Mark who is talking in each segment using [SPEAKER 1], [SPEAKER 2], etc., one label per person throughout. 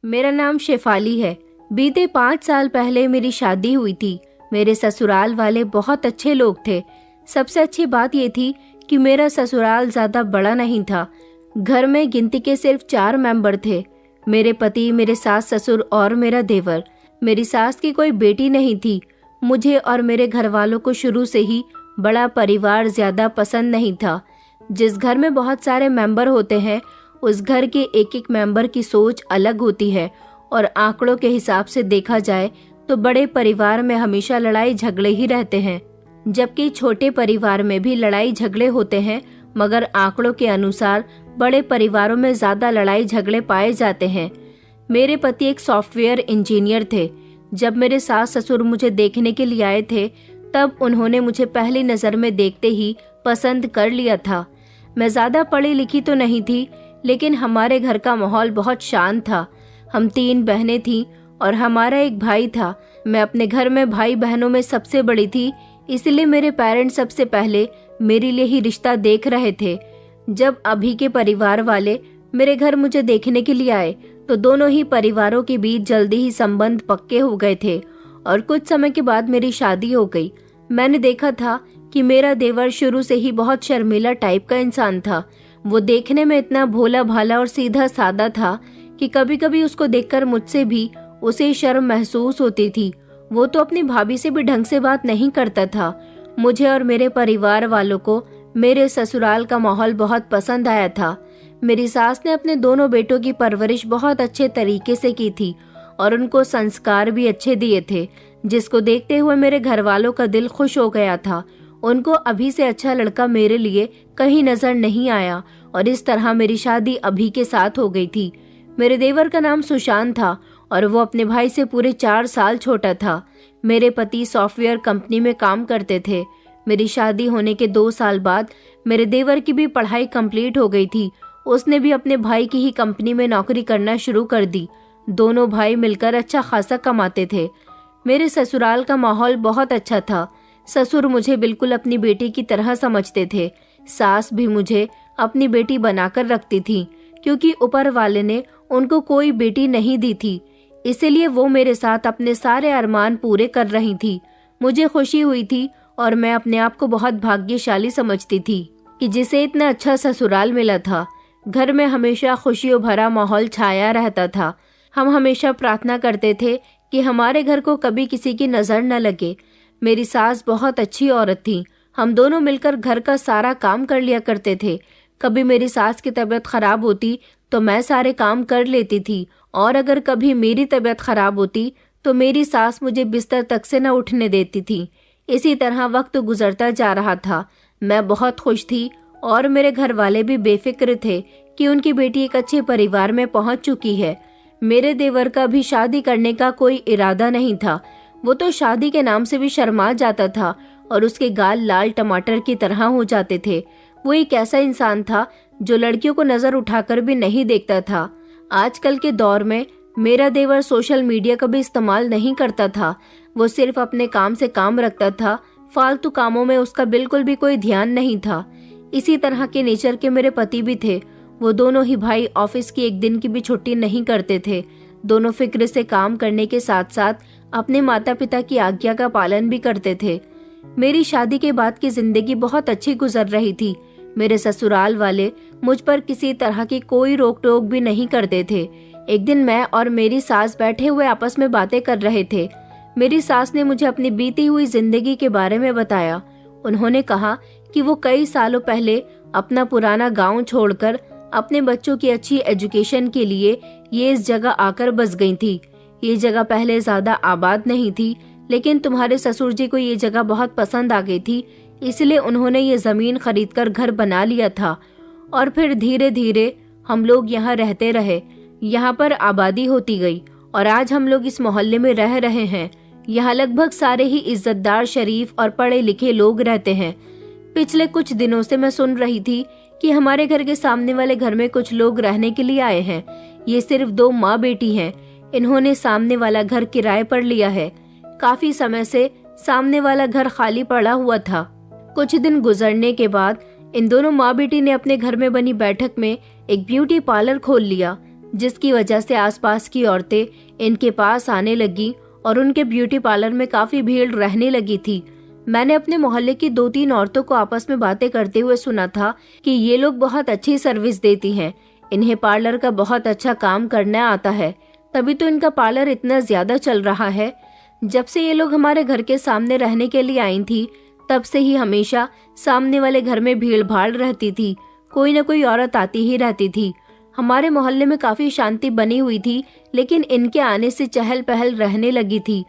[SPEAKER 1] मेरा नाम शेफाली है। बीते 5 साल पहले मेरी शादी हुई थी। मेरे ससुराल वाले बहुत अच्छे लोग थे। सबसे अच्छी बात ये थी कि मेरा ससुराल ज्यादा बड़ा नहीं था। घर में गिनती के सिर्फ 4 मेंबर थे। मेरे पति, मेरे सास ससुर और मेरा देवर। मेरी सास की कोई बेटी नहीं थी। मुझे और मेरे घर वालों को शुरू से ही बड़ा परिवार ज्यादा पसंद नहीं था। जिस घर में बहुत सारे मेंबर होते हैं, उस घर के एक एक मेंबर की सोच अलग होती है और आंकड़ों के हिसाब से देखा जाए तो बड़े परिवार में हमेशा लड़ाई झगड़े ही रहते हैं, जबकि छोटे परिवार में भी लड़ाई झगड़े होते हैं, मगर आंकड़ों के अनुसार बड़े परिवारों में ज्यादा लड़ाई झगड़े पाए जाते हैं। मेरे पति एक सॉफ्टवेयर इंजीनियर थे। जब मेरे सास ससुर मुझे देखने के लिए आए थे, तब उन्होंने मुझे पहली नजर में देखते ही पसंद कर लिया था। मैं ज्यादा पढ़ी लिखी तो नहीं थी, लेकिन हमारे घर का माहौल बहुत शांत था। हम 3 बहनें थीं और हमारा एक भाई था। मैं अपने घर में भाई बहनों में सबसे बड़ी थी, इसलिए मेरे पेरेंट्स सबसे पहले मेरे लिए ही रिश्ता देख रहे थे। जब अभी के परिवार वाले मेरे घर मुझे देखने के लिए आए, तो दोनों ही परिवारों के बीच जल्दी ही संबंध पक्के हो गए थे और कुछ समय के बाद मेरी शादी हो गई। मैंने देखा था कि मेरा देवर शुरू से ही बहुत शर्मीला टाइप का इंसान था। वो देखने में इतना भोला भाला और सीधा सादा था कि कभी कभी उसको देखकर मुझसे भी उसे शर्म महसूस होती थी। वो तो अपनी भाभी से भी ढंग से बात नहीं करता था। मुझे और मेरे परिवार वालों को मेरे ससुराल का माहौल बहुत पसंद आया था। मेरी सास ने अपने दोनों बेटों की परवरिश बहुत अच्छे तरीके से की थी और उनको संस्कार भी अच्छे दिए थे, जिसको देखते हुए मेरे घर वालों का दिल खुश हो गया था। उनको अभी से अच्छा लड़का मेरे लिए कहीं नजर नहीं आया और इस तरह मेरी शादी अभी के साथ हो गई थी। मेरे देवर का नाम सुशांत था और वो अपने भाई से पूरे 4 साल छोटा था। मेरे पति सॉफ्टवेयर कंपनी में काम करते थे। मेरी शादी होने के 2 साल बाद मेरे देवर की भी पढ़ाई कंप्लीट हो गई थी। उसने भी अपने भाई की ही कंपनी में नौकरी करना शुरू कर दी। दोनों भाई मिलकर अच्छा खासा कमाते थे। मेरे ससुराल का माहौल बहुत अच्छा था। ससुर मुझे बिल्कुल अपनी बेटी की तरह समझते थे। सास भी मुझे अपनी बेटी बनाकर रखती थी, क्योंकि ऊपर वाले ने उनको कोई बेटी नहीं दी थी। इसीलिए वो मेरे साथ अपने सारे अरमान पूरे कर रही थी। मुझे खुशी हुई थी और मैं अपने आप को बहुत भाग्यशाली समझती थी कि जिसे इतना अच्छा ससुराल मिला था। घर में हमेशा खुशियों भरा माहौल छाया रहता था। हम हमेशा प्रार्थना करते थे कि हमारे घर को कभी किसी की नजर न लगे। मेरी सास बहुत अच्छी औरत थी। हम दोनों मिलकर घर का सारा काम कर लिया करते थे। कभी मेरी सास की तबीयत खराब होती तो मैं सारे काम कर लेती थी, और अगर कभी मेरी तबीयत खराब होती तो मेरी सास मुझे बिस्तर तक से न उठने देती थी। इसी तरह वक्त गुजरता जा रहा था। मैं बहुत खुश थी और मेरे घर वाले भी बेफिक्र थे कि उनकी बेटी एक अच्छे परिवार में पहुंच चुकी है। मेरे देवर का भी शादी करने का कोई इरादा नहीं था। वो तो शादी के नाम से भी शर्मा जाता था और उसके गाल लाल टमाटर की तरह हो जाते थे। वो एक ऐसा इंसान था जो लड़कियों को नजर उठाकर भी नहीं देखता था। आजकल के दौर में मेरा देवर सोशल मीडिया का भी इस्तेमाल नहीं करता था। वो सिर्फ अपने काम से काम रखता था। फालतू कामों में उसका बिल्कुल भी कोई ध्यान नहीं था। इसी तरह के नेचर के मेरे पति भी थे। वो दोनों ही भाई ऑफिस की एक दिन की भी छुट्टी नहीं करते थे। दोनों फिक्र से काम करने के साथ साथ अपने माता पिता की आज्ञा का पालन भी करते थे। मेरी शादी के बाद की जिंदगी बहुत अच्छी गुजर रही थी। मेरे ससुराल वाले मुझ पर किसी तरह की कोई रोक टोक भी नहीं करते थे। एक दिन मैं और मेरी सास बैठे हुए आपस में बातें कर रहे थे। मेरी सास ने मुझे अपनी बीती हुई जिंदगी के बारे में बताया। उन्होंने कहा कि वो कई सालों पहले अपना पुराना गांव छोड़कर अपने बच्चों की अच्छी एजुकेशन के लिए ये इस जगह आकर बस गई थी। ये जगह पहले ज्यादा आबाद नहीं थी, लेकिन तुम्हारे ससुर जी को ये जगह बहुत पसंद आ गई थी, इसलिए उन्होंने ये जमीन खरीदकर घर बना लिया था और फिर धीरे धीरे हम लोग यहाँ रहते रहे। यहाँ पर आबादी होती गई और आज हम लोग इस मोहल्ले में रह रहे हैं। यहाँ लगभग सारे ही इज्जतदार, शरीफ और पढ़े लिखे लोग रहते हैं। पिछले कुछ दिनों से मैं सुन रही थी कि हमारे घर के सामने वाले घर में कुछ लोग रहने के लिए आए हैं। ये सिर्फ 2 माँ बेटी हैं। इन्होंने सामने वाला घर किराए पर लिया है। काफी समय से सामने वाला घर खाली पड़ा हुआ था। कुछ दिन गुजरने के बाद इन दोनों माँ बेटी ने अपने घर में बनी बैठक में एक ब्यूटी पार्लर खोल लिया। जिसकी वजह से आसपास की औरतें इनके पास आने लगी और उनके ब्यूटी पार्लर में काफी भीड़ रहने लगी थी। मैंने अपने मोहल्ले की 2-3 औरतों को आपस में बातें करते हुए सुना था कि ये लोग बहुत अच्छी सर्विस देती हैं, इन्हें पार्लर का बहुत अच्छा काम करना आता है, तभी तो इनका पार्लर इतना ज्यादा चल रहा है। जब से ये लोग हमारे घर के सामने रहने के लिए आई थी, तब से ही हमेशा सामने वाले घर में भीड़ भाड़ रहती थी, कोई न कोई औरत आती ही रहती थी। हमारे मोहल्ले में काफी शांति बनी हुई थी, लेकिन इनके आने से चहल पहल रहने लगी थी।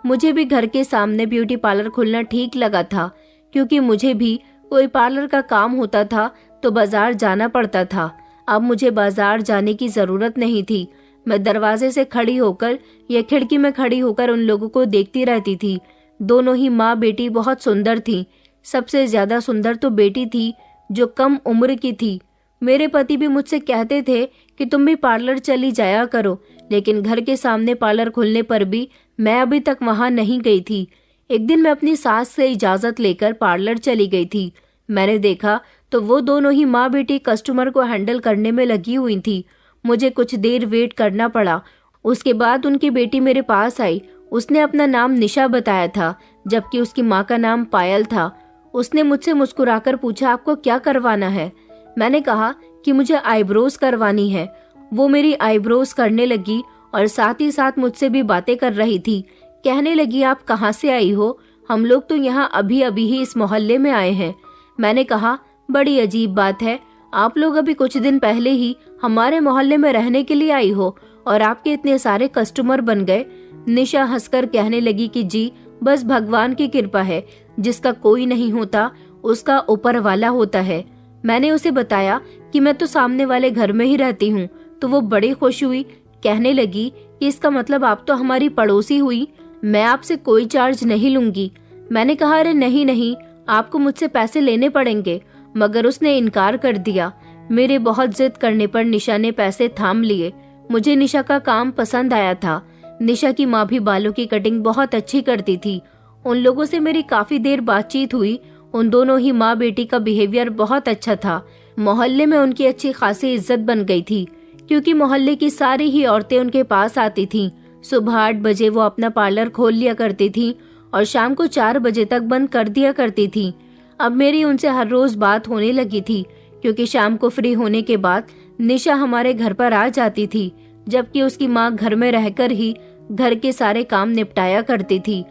[SPEAKER 1] मुझे भी घर के सामने ब्यूटी पार्लर खोलना ठीक लगा था, क्योंकि मुझे भी कोई पार्लर का काम होता था तो बाजार जाना पड़ता था। अब मुझे बाजार जाने की जरूरत नहीं थी। मैं दरवाजे से खड़ी होकर या खिड़की में खड़ी होकर उन लोगों को देखती रहती थी। दोनों ही माँ बेटी बहुत सुंदर थी। सबसे ज्यादा सुंदर तो बेटी थी, जो कम उम्र की थी। मेरे पति भी मुझसे कहते थे कि तुम भी पार्लर चली जाया करो, लेकिन घर के सामने पार्लर खुलने पर भी मैं अभी तक वहां नहीं गई थी। एक दिन मैं अपनी सास से इजाजत लेकर पार्लर चली गई थी। मैंने देखा तो वो दोनों ही माँ बेटी कस्टमर को हैंडल करने में लगी हुई थी। मुझे कुछ देर वेट करना पड़ा। उसके बाद उनकी बेटी मेरे पास आई। उसने अपना नाम निशा बताया था, जबकि उसकी माँ का नाम पायल था। उसने मुझसे मुस्कुराकर पूछा, आपको क्या करवाना है? मैंने कहा कि मुझे आईब्रोज करवानी है। वो मेरी आईब्रोज करने लगी और साथ ही साथ मुझसे भी बातें कर रही थी। कहने लगी, आप कहाँ से आई हो? हम लोग तो यहाँ अभी अभी ही इस मोहल्ले में आए हैं। मैंने कहा, बड़ी अजीब बात है, आप लोग अभी कुछ दिन पहले ही हमारे मोहल्ले में रहने के लिए आई हो और आपके इतने सारे कस्टमर बन गए। निशा हंसकर कहने लगी कि जी, बस भगवान की कृपा है, जिसका कोई नहीं होता उसका ऊपर वाला होता है। मैंने उसे बताया कि मैं तो सामने वाले घर में ही रहती हूँ, तो वो बड़ी खुश हुई। कहने लगी कि इसका मतलब आप तो हमारी पड़ोसी हुई, मैं आपसे कोई चार्ज नहीं लूंगी। मैंने कहा, अरे नहीं नहीं, आपको मुझसे पैसे लेने पड़ेंगे, मगर उसने इनकार कर दिया। मेरे बहुत जिद करने पर निशा ने पैसे थाम लिए। मुझे निशा का काम पसंद आया था। निशा की माँ भी बालों की कटिंग बहुत अच्छी करती थी। उन लोगों से मेरी काफी देर बातचीत हुई। उन दोनों ही माँ बेटी का बिहेवियर बहुत अच्छा था। मोहल्ले में उनकी अच्छी खासी इज्जत बन गई थी, क्योंकि मोहल्ले की सारी ही औरतें उनके पास आती थीं। सुबह 8 बजे वो अपना पार्लर खोल लिया करती थीं और शाम को 4 बजे तक बंद कर दिया करती थीं। अब मेरी उनसे हर रोज बात होने लगी थी, क्योंकि शाम को फ्री होने के बाद निशा हमारे घर पर आ जाती थी, जबकि उसकी माँ घर में रहकर ही घर के सारे काम निपटाया करती थी।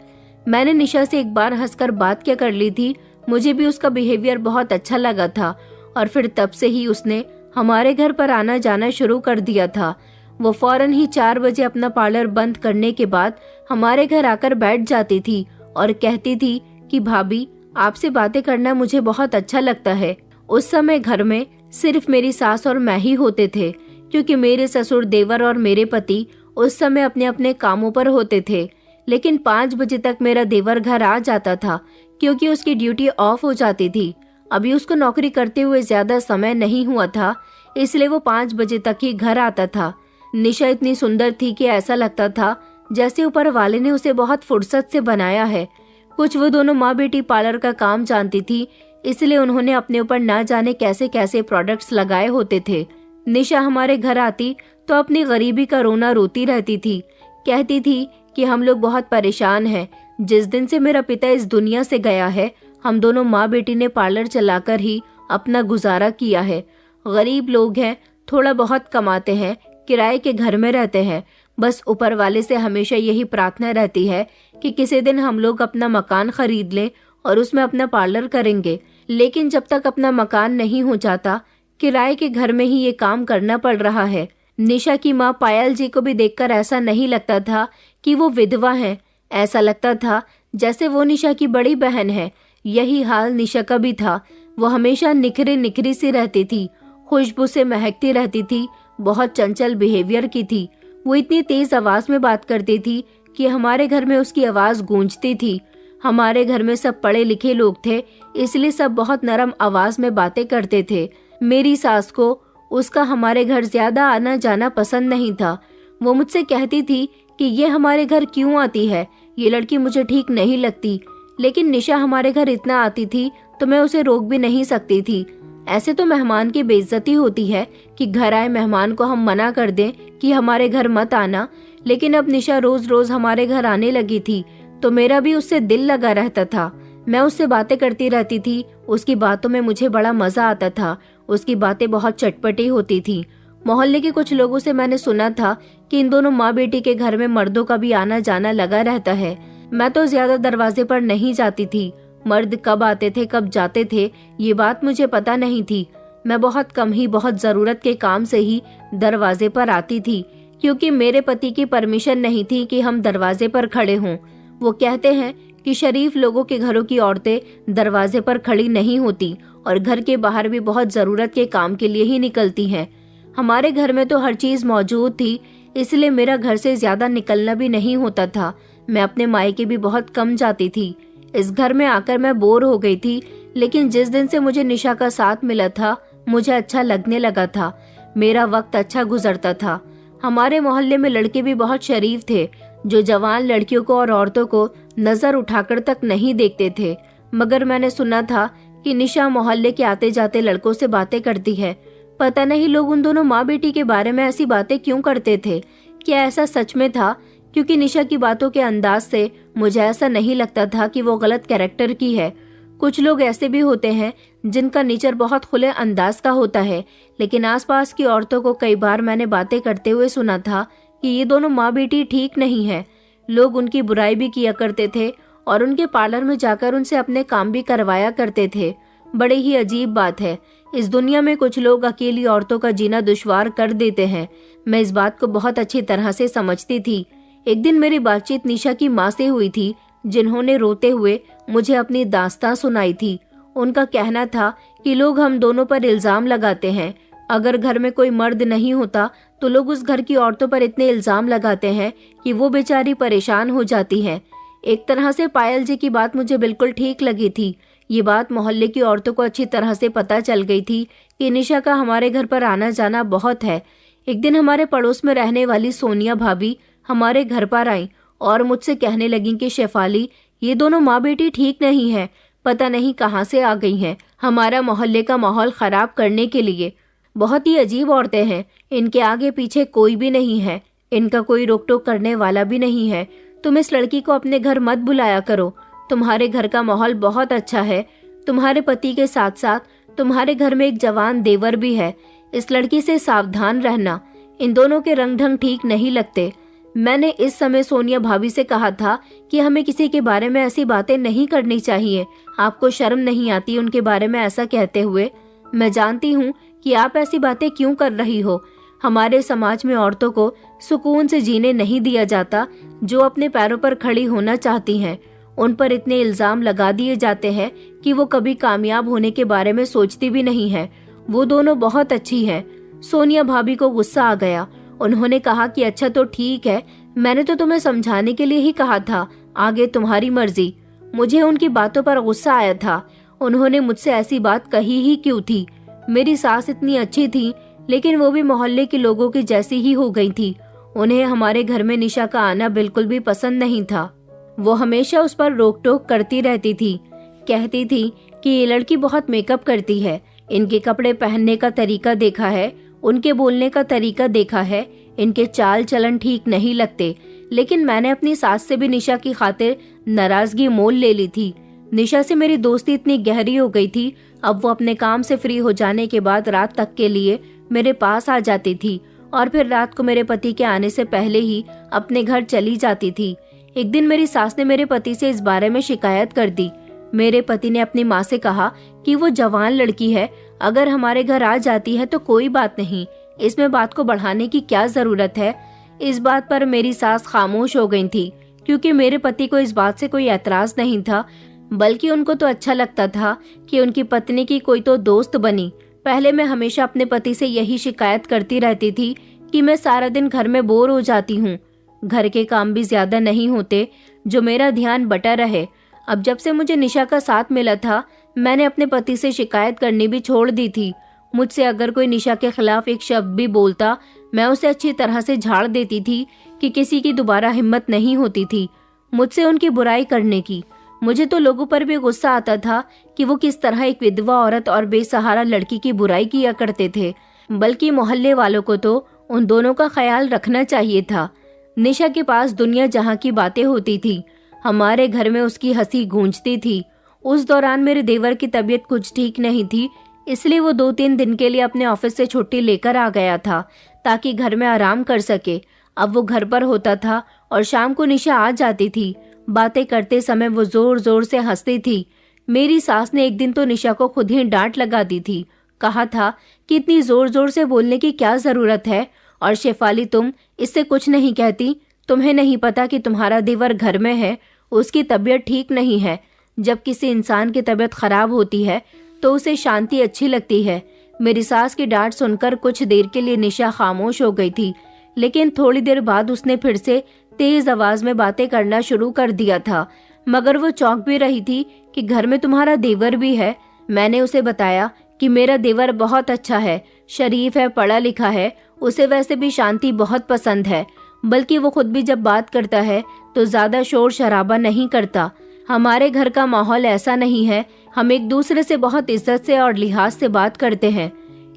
[SPEAKER 1] मैंने निशा से एक बार हंसकर बात क्या कर ली थी। मुझे भी उसका बिहेवियर बहुत अच्छा लगा था और फिर तब से ही उसने हमारे घर पर आना जाना शुरू कर दिया था। वो फौरन ही 4 बजे अपना पार्लर बंद करने के बाद हमारे घर आकर बैठ जाती थी और कहती थी कि भाभी, आपसे बातें करना मुझे बहुत अच्छा लगता है। उस समय घर में सिर्फ मेरी सास और मैं ही होते थे, क्योंकि मेरे ससुर, देवर और मेरे पति उस समय अपने अपने कामों पर होते थे। लेकिन 5 बजे तक मेरा देवर घर आ जाता था, क्योंकि उसकी ड्यूटी ऑफ हो जाती थी। अभी उसको नौकरी करते हुए ज्यादा समय नहीं हुआ था, इसलिए वो 5 बजे तक ही घर आता था। निशा इतनी सुंदर थी कि ऐसा लगता था जैसे ऊपर वाले ने उसे बहुत फुर्सत से बनाया है। कुछ वो दोनों माँ बेटी पार्लर का काम जानती थी, इसलिए उन्होंने अपने ऊपर ना जाने कैसे कैसे प्रोडक्ट्स लगाए होते थे। निशा हमारे घर आती तो अपनी गरीबी का रोना रोती रहती थी। कहती थी कि हम लोग बहुत परेशान हैं। जिस दिन से मेरा पिता इस दुनिया से गया है, हम दोनों माँ बेटी ने पार्लर चलाकर ही अपना गुजारा किया है। गरीब लोग हैं, थोड़ा बहुत कमाते हैं, किराए के घर में रहते हैं। बस ऊपर वाले से हमेशा यही प्रार्थना रहती है कि किसी दिन हम लोग अपना मकान खरीद लें और उसमें अपना पार्लर करेंगे। लेकिन जब तक अपना मकान नहीं हो जाता, किराए के घर में ही ये काम करना पड़ रहा है। निशा की माँ पायल जी को भी देखकर ऐसा नहीं लगता था कि वो विधवा हैं। ऐसा लगता था जैसे वो निशा की बड़ी बहन है। यही हाल निशा का भी था। वो हमेशा निखरी निखरी सी रहती थी, खुशबू से महकती रहती थी, बहुत चंचल बिहेवियर की थी। वो इतनी तेज आवाज में बात करती थी कि हमारे घर में उसकी आवाज गूंजती थी। हमारे घर में सब पढ़े लिखे लोग थे, इसलिए सब बहुत नरम आवाज में बातें करते थे। मेरी सास को उसका हमारे घर ज्यादा आना जाना पसंद नहीं था। वो मुझसे कहती थी कि ये हमारे घर क्यों आती है, ये लड़की मुझे ठीक नहीं लगती। लेकिन निशा हमारे घर इतना आती थी तो मैं उसे रोक भी नहीं सकती थी। ऐसे तो मेहमान की बेइज्जती होती है कि घर आए मेहमान को हम मना कर दें कि हमारे घर मत आना, लेकिन अब निशा रोज रोज हमारे घर आने लगी थी तो मेरा भी उससे दिल लगा रहता था। मैं उससे बातें करती रहती थी, उसकी बातों में मुझे बड़ा मजा आता था। उसकी बातें बहुत चटपटी होती थी। मोहल्ले के कुछ लोगों से मैंने सुना था कि इन दोनों माँ बेटी के घर में मर्दों का भी आना जाना लगा रहता है। मैं तो ज्यादा दरवाजे पर नहीं जाती थी। मर्द कब आते थे कब जाते थे ये बात मुझे पता नहीं थी। मैं बहुत कम ही बहुत जरूरत के काम से ही दरवाजे पर आती थी, क्योंकि मेरे पति की परमिशन नहीं थी कि हम दरवाजे पर खड़े हों। वो कहते हैं कि शरीफ लोगों के घरों की औरतें दरवाजे पर खड़ी नहीं होती और घर के बाहर भी बहुत जरूरत के काम के लिए ही निकलती हैं। हमारे घर में तो हर चीज मौजूद थी, इसलिए मेरा घर से ज्यादा निकलना भी नहीं होता था। मैं अपने मायके भी बहुत कम जाती थी। इस घर में आकर मैं बोर हो गई थी, लेकिन जिस दिन से मुझे निशा का साथ मिला था मुझे अच्छा लगने लगा था। मेरा वक्त अच्छा गुजरता था। हमारे मोहल्ले में लड़के भी बहुत शरीफ थे, जो जवान लड़कियों को और औरतों को नजर उठाकर तक नहीं देखते थे। मगर मैंने सुना था कि निशा मोहल्ले के आते जाते लड़कों से बातें करती है। पता नहीं लोग उन दोनों माँ बेटी के बारे में ऐसी बातें क्यों करते थे। क्या ऐसा सच में था? क्योंकि निशा की बातों के अंदाज से मुझे ऐसा नहीं लगता था कि वो गलत कैरेक्टर की है। कुछ लोग ऐसे भी होते हैं जिनका नेचर बहुत खुले अंदाज का होता है, लेकिन आसपास की औरतों को कई बार मैंने बातें करते हुए सुना था कि ये दोनों माँ बेटी ठीक नहीं है। लोग उनकी बुराई भी किया करते थे और उनके पार्लर में जाकर उनसे अपने काम भी करवाया करते थे। बड़ी ही अजीब बात है, इस दुनिया में कुछ लोग अकेली औरतों का जीना दुश्वार कर देते हैं। मैं इस बात को बहुत अच्छी तरह से समझती थी। एक दिन मेरी बातचीत निशा की माँ से हुई थी, जिन्होंने रोते हुए मुझे अपनी दास्तां सुनाई थी। उनका कहना था कि लोग हम दोनों पर इल्जाम लगाते हैं। अगर घर में कोई मर्द नहीं होता तो लोग उस घर की औरतों पर इतने इल्जाम लगाते हैं कि वो बेचारी परेशान हो जाती हैं। एक तरह से पायल जी की बात मुझे बिल्कुल ठीक लगी थी। ये बात मोहल्ले की औरतों को अच्छी तरह से पता चल गई थी कि निशा का हमारे घर पर आना जाना बहुत है। एक दिन हमारे पड़ोस में रहने वाली सोनिया भाभी हमारे घर पर आई और मुझसे कहने लगी कि शेफाली, ये दोनों माँ बेटी ठीक नहीं है, पता नहीं कहाँ से आ गई हैं हमारा मोहल्ले का माहौल खराब करने के लिए। बहुत ही अजीब औरतें हैं, इनके आगे पीछे कोई भी नहीं है, इनका कोई रोक टोक करने वाला भी नहीं है। तुम इस लड़की को अपने घर मत बुलाया करो। तुम्हारे घर का माहौल बहुत अच्छा है। तुम्हारे पति के साथ साथ तुम्हारे घर में एक जवान देवर भी है। इस लड़की से सावधान रहना, इन दोनों के रंग ढंग ठीक नहीं लगते। मैंने इस समय सोनिया भाभी से कहा था कि हमें किसी के बारे में ऐसी बातें नहीं करनी चाहिए। आपको शर्म नहीं आती उनके बारे में ऐसा कहते हुए? मैं जानती हूँ कि आप ऐसी बातें क्यों कर रही हो। हमारे समाज में औरतों को सुकून से जीने नहीं दिया जाता। जो अपने पैरों पर खड़ी होना चाहती हैं, उन पर इतने इल्जाम लगा दिए जाते हैं कि वो कभी कामयाब होने के बारे में सोचती भी नहीं है। वो दोनों बहुत अच्छी हैं। सोनिया भाभी को गुस्सा आ गया। उन्होंने कहा कि अच्छा तो ठीक है, मैंने तो तुम्हें समझाने के लिए ही कहा था, आगे तुम्हारी मर्जी। मुझे उनकी बातों पर गुस्सा आया था। उन्होंने मुझसे ऐसी बात कही ही क्यों थी? मेरी सास इतनी अच्छी थी, लेकिन वो भी मोहल्ले के लोगों की जैसी ही हो गई थी। उन्हें हमारे घर में निशा का आना बिल्कुल भी पसंद नहीं था। वो हमेशा उस पर रोक टोक करती रहती थी। कहती थी कि ये लड़की बहुत मेकअप करती है, इनके कपड़े पहनने का तरीका देखा है, उनके बोलने का तरीका देखा है, इनके चाल चलन ठीक नहीं लगते। लेकिन मैंने अपनी सास से भी निशा की खातिर नाराजगी मोल ले ली थी। निशा से मेरी दोस्ती इतनी गहरी हो गई थी, अब वो अपने काम से फ्री हो जाने के बाद रात तक के लिए मेरे पास आ जाती थी और फिर रात को मेरे पति के आने से पहले ही अपने घर चली जाती थी। एक दिन मेरी सास ने मेरे पति से इस बारे में शिकायत कर दी। मेरे पति ने अपनी माँ से कहा कि वो जवान लड़की है, अगर हमारे घर आ जाती है तो कोई बात नहीं, इसमें बात को बढ़ाने की क्या जरूरत है। इस बात पर मेरी सास खामोश हो गई थी, क्योंकि मेरे पति को इस बात से कोई एतराज नहीं था, बल्कि उनको तो अच्छा लगता था कि उनकी पत्नी की कोई तो दोस्त बनी। पहले मैं हमेशा अपने पति से यही शिकायत करती रहती थी कि मैं सारा दिन घर में बोर हो जाती हूँ, घर के काम भी ज्यादा नहीं होते जो मेरा ध्यान बटा रहे। अब जब से मुझे निशा का साथ मिला था, मैंने अपने पति से शिकायत करनी भी छोड़ दी थी। मुझसे अगर कोई निशा के खिलाफ एक शब्द भी बोलता, मैं उसे अच्छी तरह से झाड़ देती थी कि किसी की दोबारा हिम्मत नहीं होती थी मुझसे उनकी बुराई करने की। मुझे तो लोगों पर भी गुस्सा आता था कि वो किस तरह एक विधवा औरत और बेसहारा लड़की की बुराई किया करते थे, बल्कि मोहल्ले वालों को तो उन दोनों का ख्याल रखना चाहिए था। निशा के पास दुनिया जहाँ की बातें होती थी, हमारे घर में उसकी हंसी गूंजती थी। उस दौरान मेरे देवर की तबीयत कुछ ठीक नहीं थी, इसलिए वो 2-3 दिन के लिए अपने ऑफिस से छुट्टी लेकर आ गया था ताकि घर में आराम कर सके। अब वो घर पर होता था और शाम को निशा आ जाती थी। बातें करते समय वो जोर जोर से हंसती थी। मेरी सास ने एक दिन तो निशा को खुद ही डांट लगा दी थी। कहा था कि इतनी जोर जोर से बोलने की क्या जरूरत है, और शेफाली तुम इससे कुछ नहीं कहती? तुम्हें नहीं पता कि तुम्हारा देवर घर में है, उसकी तबीयत ठीक नहीं है। जब किसी इंसान की तबीयत खराब होती है तो उसे शांति अच्छी लगती है। मेरी सास की डांट सुनकर कुछ देर के लिए निशा खामोश हो गई थी, लेकिन थोड़ी देर बाद उसने फिर से तेज आवाज में बातें करना शुरू कर दिया था। मगर वो चौंक भी रही थी कि घर में तुम्हारा देवर भी है। मैंने उसे बताया कि मेरा देवर बहुत अच्छा है, शरीफ है, पढ़ा लिखा है, उसे वैसे भी शांति बहुत पसंद है। बल्कि वो खुद भी जब बात करता है तो ज्यादा शोर शराबा नहीं करता। हमारे घर का माहौल ऐसा नहीं है, हम एक दूसरे से बहुत इज्जत से और लिहाज से बात करते हैं।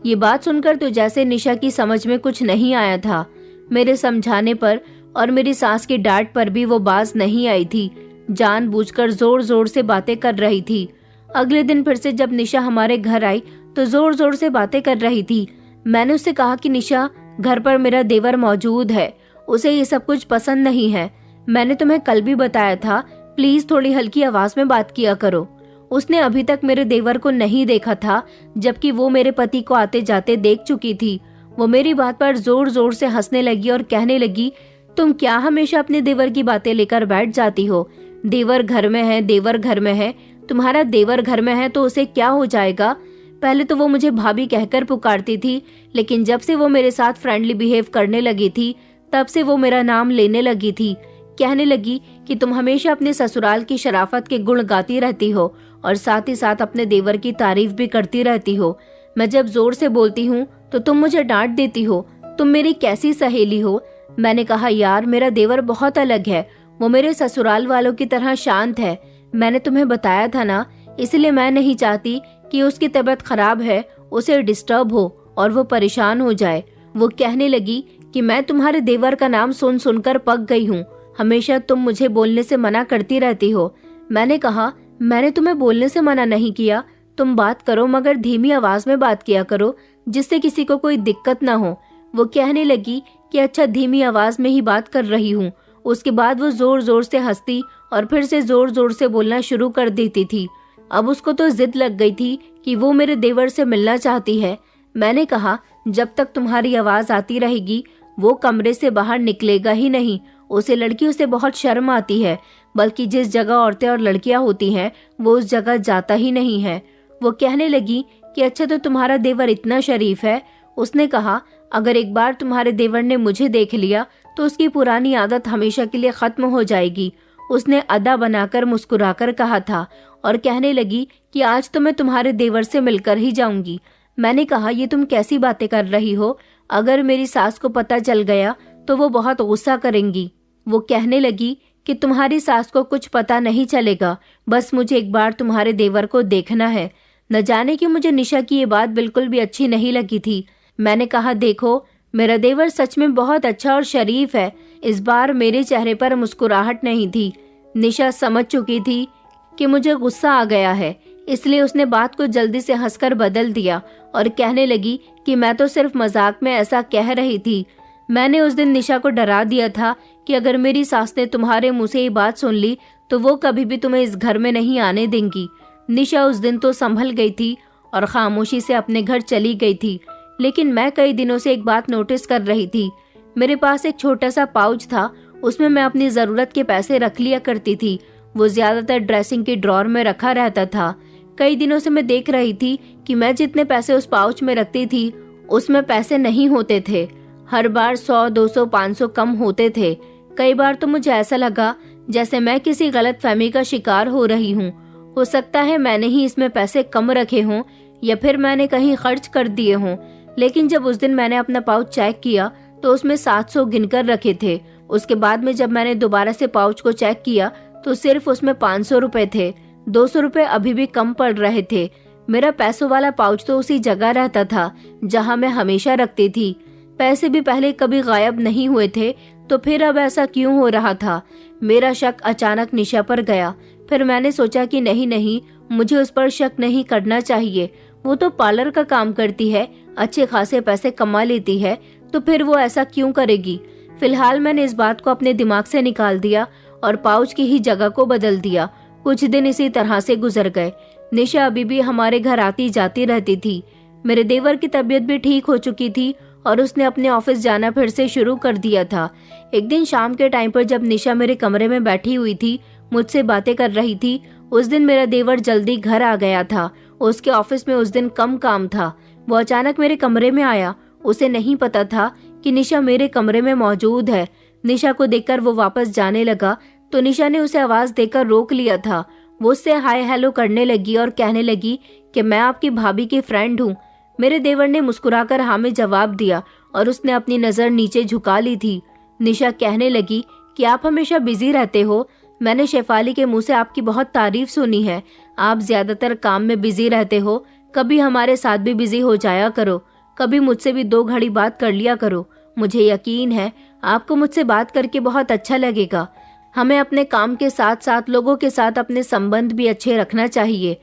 [SPEAKER 1] ये बात सुनकर तो जैसे निशा की समझ में कुछ नहीं आया था। मेरे समझाने पर और मेरी सास की डांट पर भी वो बाज नहीं आई थी, जानबूझकर जोर जोर से बातें कर रही थी। अगले दिन फिर से जब निशा हमारे घर आई तो जोर जोर से बातें कर रही थी। मैंने उससे कहा कि निशा, घर पर मेरा देवर मौजूद है, उसे ये सब कुछ पसंद नहीं है। मैंने तुम्हें कल भी बताया था, प्लीज थोड़ी हल्की आवाज में बात किया करो। उसने अभी तक मेरे देवर को नहीं देखा था, जबकि वो मेरे पति को आते जाते देख चुकी थी। वो मेरी बात पर जोर जोर से हंसने लगी और कहने लगी, तुम क्या हमेशा अपने देवर की बातें लेकर बैठ जाती हो? देवर घर में है, देवर घर में है, तुम्हारा देवर घर में है तो उसे क्या हो जाएगा? पहले तो वो मुझे भाभी कहकर पुकारती थी, लेकिन जब से वो मेरे साथ फ्रेंडली बिहेव करने लगी थी तब से वो मेरा नाम लेने लगी थी। कहने लगी कि तुम हमेशा अपने ससुराल की शराफत के गुण गाती रहती हो और साथ ही साथ अपने देवर की तारीफ भी करती रहती हो। मैं जब जोर से बोलती हूँ तो तुम मुझे डांट देती हो। तुम मेरी कैसी सहेली हो? मैंने कहा, यार मेरा देवर बहुत अलग है, वो मेरे ससुराल वालों की तरह शांत है। मैंने तुम्हें बताया था ना, इसलिए मैं नहीं चाहती कि उसकी तबीयत खराब है, उसे डिस्टर्ब हो और वो परेशान हो जाए। वो कहने लगी कि मैं तुम्हारे देवर का नाम सुन सुनकर पक गई हूँ, हमेशा तुम मुझे बोलने से मना करती रहती हो। मैंने कहा, मैंने तुम्हें बोलने से मना नहीं किया, तुम बात करो मगर धीमी आवाज में बात किया करो, जिससे किसी को कोई दिक्कत ना हो। वो कहने लगी कि अच्छा, धीमी आवाज में ही बात कर रही हूँ। उसके बाद वो जोर जोर से हंसती और फिर से जोर जोर से बोलना शुरू कर देती थी। अब उसको तो जिद लग गई थी कि वो मेरे देवर से मिलना चाहती है। मैंने कहा, जब तक तुम्हारी आवाज आती रहेगी वो कमरे से बाहर निकलेगा ही नहीं। उसे लड़कियों से बहुत शर्म आती है, बल्कि जिस जगह औरतें और लड़कियां होती हैं वो उस जगह जाता ही नहीं है। वो कहने लगी कि अच्छा, तो तुम्हारा देवर इतना शरीफ है। उसने कहा, अगर एक बार तुम्हारे देवर ने मुझे देख लिया तो उसकी पुरानी आदत हमेशा के लिए खत्म हो जाएगी। उसने अदा बनाकर मुस्कुराकर कहा था और कहने लगी कि आज तो मैं तुम्हारे देवर से मिलकर ही जाऊंगी। मैंने कहा, ये तुम कैसी बातें कर रही हो? अगर मेरी सास को पता चल गया तो वो बहुत गुस्सा करेंगी। वो कहने लगी कि तुम्हारी सास को कुछ पता नहीं चलेगा, बस मुझे एक बार तुम्हारे देवर को देखना है। न जाने कि मुझे निशा की ये बात बिल्कुल भी अच्छी नहीं लगी थी। मैंने कहा, देखो मेरा देवर सच में बहुत अच्छा और शरीफ है। इस बार मेरे चेहरे पर मुस्कुराहट नहीं थी। निशा समझ चुकी थी कि मुझे गुस्सा आ गया है, इसलिए उसने बात को जल्दी से हंसकर बदल दिया और कहने लगी कि मैं तो सिर्फ मजाक में ऐसा कह रही थी। मैंने उस दिन निशा को डरा दिया था कि अगर मेरी सास ने तुम्हारे मुंह से ये बात सुन ली तो वो कभी भी तुम्हें इस घर में नहीं आने देंगी। निशा उस दिन तो संभल गई थी और खामोशी से अपने घर चली गई थी, लेकिन मैं कई दिनों से एक बात नोटिस कर रही थी। मेरे पास एक छोटा सा पाउच था, उसमें मैं अपनी जरूरत के पैसे रख लिया करती थी। वो ज्यादातर ड्रेसिंग की ड्रॉर में रखा रहता था। कई दिनों से मैं देख रही थी कि मैं जितने पैसे उस पाउच में रखती थी उसमें पैसे नहीं होते थे। हर बार 100, 200, 500 कम होते थे। कई बार तो मुझे ऐसा लगा जैसे मैं किसी गलत फहमी का शिकार हो रही हूँ। हो सकता है मैंने ही इसमें पैसे कम रखे हों या फिर मैंने कहीं खर्च कर दिए हों। लेकिन जब उस दिन मैंने अपना पाउच चेक किया तो उसमें 700 गिनकर रखे थे। उसके बाद में जब मैंने दोबारा से पाउच को चेक किया तो सिर्फ उसमें 500 रुपए थे। 200 रुपए अभी भी कम पड़ रहे थे। मेरा पैसों वाला पाउच तो उसी जगह रहता था जहां मैं हमेशा रखती थी। पैसे भी पहले कभी गायब नहीं हुए थे, तो फिर अब ऐसा क्यों हो रहा था? मेरा शक अचानक निशा पर गया। फिर मैंने सोचा कि नहीं, मुझे उस पर शक नहीं करना चाहिए। वो तो पार्लर का काम करती है, अच्छे खासे पैसे कमा लेती है, तो फिर वो ऐसा क्यों करेगी? फिलहाल मैंने इस बात को अपने दिमाग से निकाल दिया और पाउच की ही जगह को बदल दिया। कुछ दिन इसी तरह से गुजर गए। निशा अभी भी हमारे घर आती जाती रहती थी। मेरे देवर की तबीयत भी ठीक हो चुकी थी और उसने अपने ऑफिस जाना फिर से शुरू कर दिया था। एक दिन शाम के टाइम पर जब निशा मेरे कमरे में बैठी हुई थी, मुझसे बातें कर रही थी, उस दिन मेरा देवर जल्दी घर आ गया था। उसके ऑफिस में उस दिन कम काम था। वो अचानक मेरे कमरे में आया। उसे नहीं पता था कि निशा मेरे कमरे में मौजूद है। निशा को देखकर वो वापस जाने लगा तो निशा ने उसे आवाज देकर रोक लिया था। वो उससे हाय हेलो करने लगी और कहने लगी कि मैं आपकी भाभी की फ्रेंड हूँ। मेरे देवर ने मुस्कुराकर हाँ में जवाब दिया और उसने अपनी नजर नीचे झुका ली थी। निशा कहने लगी कि आप हमेशा बिजी रहते हो। मैंने शेफाली के मुंह से आपकी बहुत तारीफ सुनी है। आप ज्यादातर काम में बिजी रहते हो। कभी हमारे साथ भी बिजी हो जाया करो। कभी मुझसे भी 2 घड़ी बात कर लिया करो। मुझे यकीन है आपको मुझसे बात करके बहुत अच्छा लगेगा। हमें अपने काम के साथ साथ लोगों के साथ अपने संबंध भी अच्छे रखना चाहिए।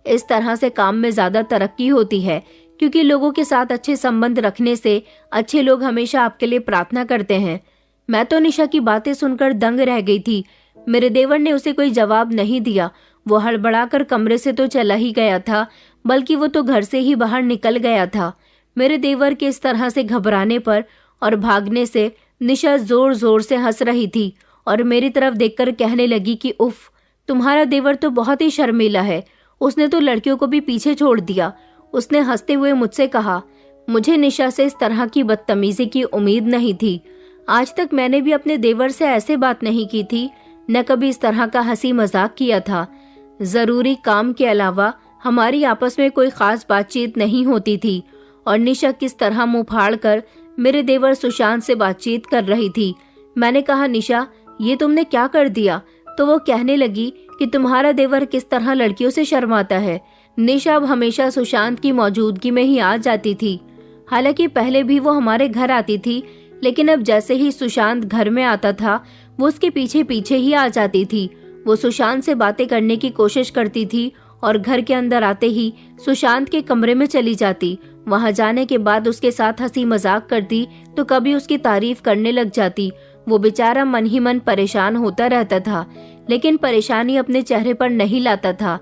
[SPEAKER 1] इस तरह से काम में ज्यादा तरक्की होती है, क्योंकि लोगों के साथ अच्छे संबंध रखने से अच्छे लोग हमेशा आपके लिए प्रार्थना करते हैं। मैं तो निशा की बातें सुनकर दंग रह गई थी। मेरे देवर ने उसे कोई जवाब नहीं दिया। वो हड़बड़ाकर कमरे से तो चला ही गया था, बल्कि वो तो घर से ही बाहर निकल गया था। मेरे देवर के इस तरह से घबराने पर और भागने से निशा जोर जोर से हंस रही थी और मेरी तरफ देखकर कहने लगी कि उफ, तुम्हारा देवर तो बहुत ही शर्मीला है। उसने तो लड़कियों को भी पीछे छोड़ दिया। उसने हंसते हुए मुझसे कहा। मुझे निशा से इस तरह की बदतमीजी की उम्मीद नहीं थी। आज तक मैंने भी अपने देवर से ऐसे बात नहीं की थी, न कभी इस तरह का हंसी मजाक किया था। जरूरी काम के अलावा हमारी आपस में कोई खास बातचीत नहीं होती थी और निशा किस तरह मुंह फाड़ कर मेरे देवर सुशांत से बातचीत कर रही थी। मैंने कहा, निशा ये तुमने क्या कर दिया? तो वो कहने लगी कि तुम्हारा देवर किस तरह लड़कियों से शर्माता है। निशा अब हमेशा सुशांत की मौजूदगी में ही आ जाती थी। हालांकि पहले भी वो हमारे घर आती थी, लेकिन अब जैसे ही सुशांत घर में आता था वो उसके पीछे पीछे ही आ जाती थी। वो सुशांत से बातें करने की कोशिश करती थी और घर के अंदर आते ही सुशांत के कमरे में चली जाती। वहां जाने के बाद उसके साथ हंसी मजाक करती तो कभी उसकी तारीफ करने लग जाती। वो बेचारा मन ही मन परेशान होता रहता था, लेकिन परेशानी अपने चेहरे पर नहीं लाता था।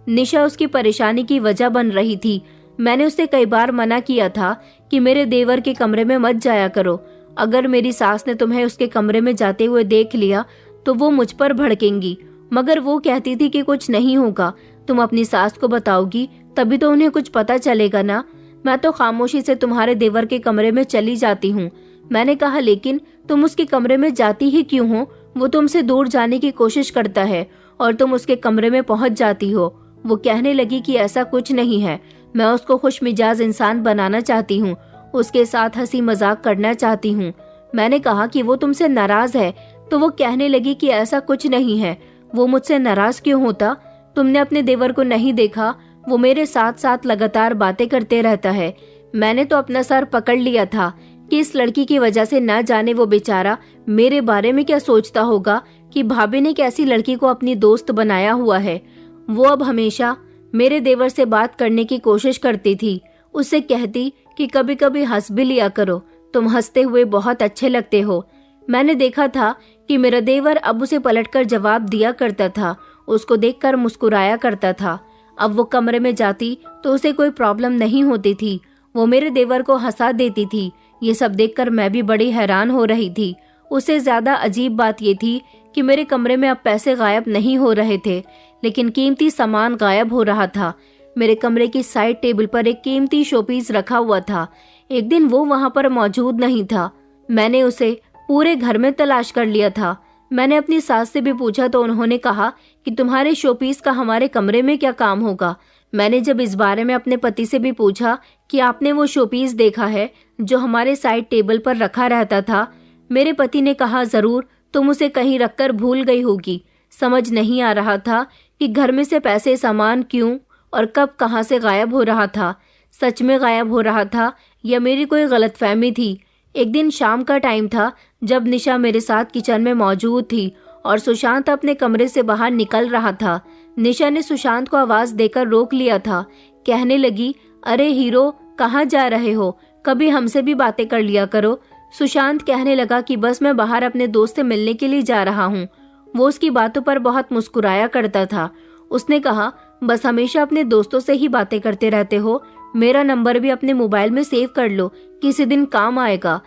[SPEAKER 1] निशा उसकी परेशानी की वजह बन रही थी। मैंने उससे कई बार मना किया था कि मेरे देवर के कमरे में मत जाया करो। अगर मेरी सास ने तुम्हें उसके कमरे में जाते हुए देख लिया तो वो मुझ पर भड़केंगी। मगर वो कहती थी कि कुछ नहीं होगा, तुम अपनी सास को बताओगी तभी तो उन्हें कुछ पता चलेगा ना। मैं तो खामोशी से तुम्हारे देवर के कमरे में चली जाती हूँ। मैंने कहा, लेकिन तुम उसके कमरे में जाती ही क्यों हो? वो तुमसे दूर जाने की कोशिश करता है और तुम उसके कमरे में पहुंच जाती हो। वो कहने लगी कि ऐसा कुछ नहीं है, मैं उसको खुश मिजाज इंसान बनाना चाहती हूँ, उसके साथ हंसी मजाक करना चाहती हूँ। मैंने कहा कि वो तुमसे नाराज है, तो वो कहने लगी कि ऐसा कुछ नहीं है। वो मुझसे नाराज क्यों होता? तुमने अपने देवर को नहीं देखा? वो मेरे साथ साथ लगातार बातें करते रहता है। मैंने तो अपना सर पकड़ लिया था कि इस लड़की की वजह से ना जाने वो बेचारा मेरे बारे में क्या सोचता होगा कि भाभी ने कैसी लड़की को अपनी दोस्त बनाया हुआ है। वो अब हमेशा मेरे देवर से बात करने की कोशिश करती थी। उससे कहती कि कभी कभी हंस भी लिया करो, तुम हंसते हुए बहुत अच्छे लगते हो। मैंने देखा था कि मेरा देवर अब उसे पलटकर जवाब दिया करता था, उसको देखकर मुस्कुराया करता था। अब वो कमरे में जाती तो उसे कोई प्रॉब्लम नहीं होती थी। वो मेरे देवर को हंसा देती थी। ये सब देखकर मैं भी बड़ी हैरान हो रही थी। उससे ज्यादा अजीब बात ये थी कि मेरे कमरे में अब पैसे गायब नहीं हो रहे थे, लेकिन कीमती सामान गायब हो रहा था। मेरे कमरे की साइड टेबल पर एक कीमती शोपीस रखा हुआ था। एक दिन वो वहां पर मौजूद नहीं था। मैंने उसे पूरे घर में तलाश कर लिया था। मैंने अपनी सास से भी पूछा तो उन्होंने कहा कि तुम्हारे शोपीस का हमारे कमरे में क्या काम होगा। मैंने जब इस बारे में अपने पति से भी पूछा कि आपने वो शोपीस देखा है जो हमारे साइड टेबल पर रखा रहता था, मेरे पति ने कहा, जरूर तुम उसे कहीं रखकर भूल गई होगी। समझ नहीं आ रहा था कि घर में से पैसे सामान क्यों और कब कहाँ से गायब हो रहा था। सच में गायब हो रहा था या मेरी कोई गलतफहमी थी। एक दिन शाम का टाइम था जब निशा मेरे साथ किचन में मौजूद थी और सुशांत अपने कमरे से बाहर निकल रहा था। निशा ने सुशांत को आवाज देकर रोक लिया था। कहने लगी, अरे हीरो, कहाँ जा रहे हो? कभी हमसे भी बातें कर लिया करो। सुशांत कहने लगा कि बस मैं बाहर अपने दोस्त से मिलने के लिए जा रहा हूँ। वो उसकी बातों पर बहुत मुस्कुराया करता था। उसने कहा, बस हमेशा अपने दोस्तों से ही बातें करते रहते हो। मेरा नंबर भी अपने मोबाइल में सेव कर लो, किसी दिन काम आएगा।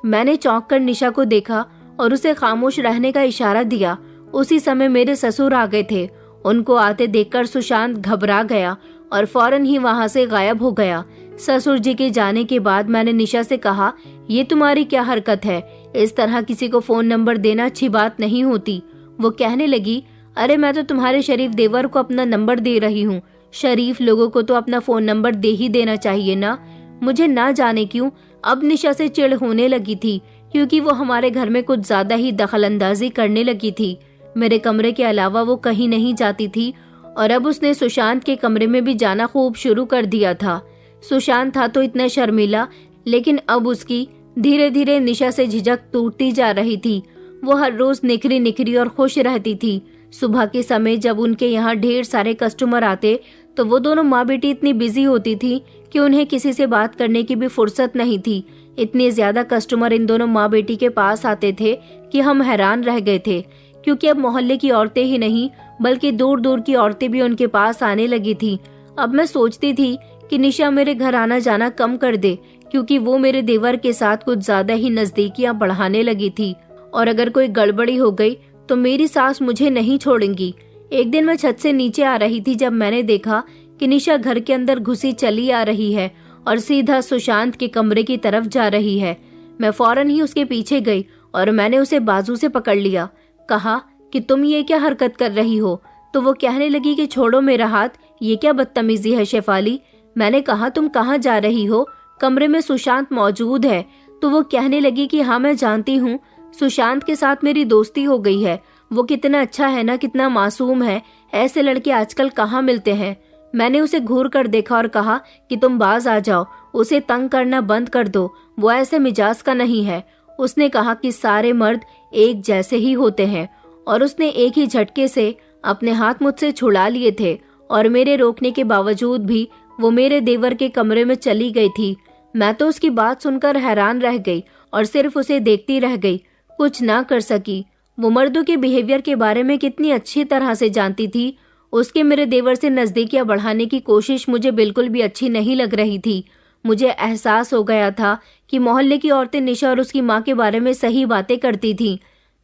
[SPEAKER 1] मैंने चौंक कर निशा को देखा और उसे खामोश रहने का इशारा दिया। उसी समय मेरे ससुर आ गए थे। उनको आते देखकर सुशांत घबरा गया और फौरन ही वहां से गायब हो गया। ससुर जी के जाने के बाद मैंने निशा से कहा, ये तुम्हारी क्या हरकत है? इस तरह किसी को फोन नंबर देना अच्छी बात नहीं होती। वो कहने लगी, अरे मैं तो तुम्हारे शरीफ देवर को अपना नंबर दे रही हूँ। शरीफ लोगों को तो अपना फोन नंबर दे ही देना चाहिए ना। मुझे ना जाने क्यों अब निशा से चिढ़ होने लगी थी, क्योंकि वो हमारे घर में कुछ ज्यादा ही दखलंदाजी करने लगी थी। मेरे कमरे के अलावा वो कहीं नहीं जाती थी और अब उसने सुशांत के कमरे में भी जाना खूब शुरू कर दिया था। सुशांत था तो इतना शर्मीला, लेकिन अब उसकी धीरे धीरे निशा से झिझक टूटती जा रही थी। वो हर रोज निखरी निखरी और खुश रहती थी। सुबह के समय जब उनके यहाँ ढेर सारे कस्टमर आते तो वो दोनों माँ बेटी इतनी बिजी होती थी कि उन्हें किसी से बात करने की भी फुर्सत नहीं थी। इतने ज्यादा कस्टमर इन दोनों माँ बेटी के पास आते थे कि हम हैरान रह गए थे, क्योंकि अब मोहल्ले की औरतें ही नहीं बल्कि दूर दूर की औरतें भी उनके पास आने लगी थी। अब मैं सोचती थी कि निशा मेरे घर आना जाना कम कर दे, क्योंकि वो मेरे देवर के साथ कुछ ज्यादा ही नजदीकियां बढ़ाने लगी थी और अगर कोई गड़बड़ी हो गई तो मेरी सास मुझे नहीं छोड़ेंगी। एक दिन मैं छत से नीचे आ रही थी जब मैंने देखा कि निशा घर के अंदर घुसी चली आ रही है और सीधा सुशांत के कमरे की तरफ जा रही है। मैं फौरन ही उसके पीछे गई और मैंने उसे बाजू से पकड़ लिया। कहा कि तुम ये क्या हरकत कर रही हो? तो वो कहने लगी कि छोड़ो मेरा हाथ, ये क्या बदतमीजी है शेफाली। मैंने कहा, तुम कहाँ जा रही हो? कमरे में सुशांत मौजूद है। तो वो कहने लगी कि हाँ मैं जानती हूँ, सुशांत के साथ मेरी दोस्ती हो गई है। वो कितना अच्छा है ना, कितना मासूम है। ऐसे लड़के आजकल कहाँ मिलते हैं। मैंने उसे घूर कर देखा और कहा कि तुम बाज आ जाओ, उसे तंग करना बंद कर दो, वो ऐसे मिजाज का नहीं है। उसने कहा कि सारे मर्द एक जैसे ही होते हैं और उसने एक ही झटके से अपने हाथ मुझसे छुड़ा लिए थे और मेरे रोकने के बावजूद भी वो मेरे देवर के कमरे में चली गई थी। मैं तो उसकी बात सुनकर हैरान रह गई और सिर्फ उसे देखती रह गई, कुछ ना कर सकी। वो मर्दों के बिहेवियर के बारे में कितनी अच्छी तरह से जानती थी। उसके मेरे देवर से नजदीकियां बढ़ाने की कोशिश मुझे बिल्कुल भी अच्छी नहीं लग रही थी। मुझे एहसास हो गया था कि मोहल्ले की औरतें निशा और उसकी माँ के बारे में सही बातें करती थीं।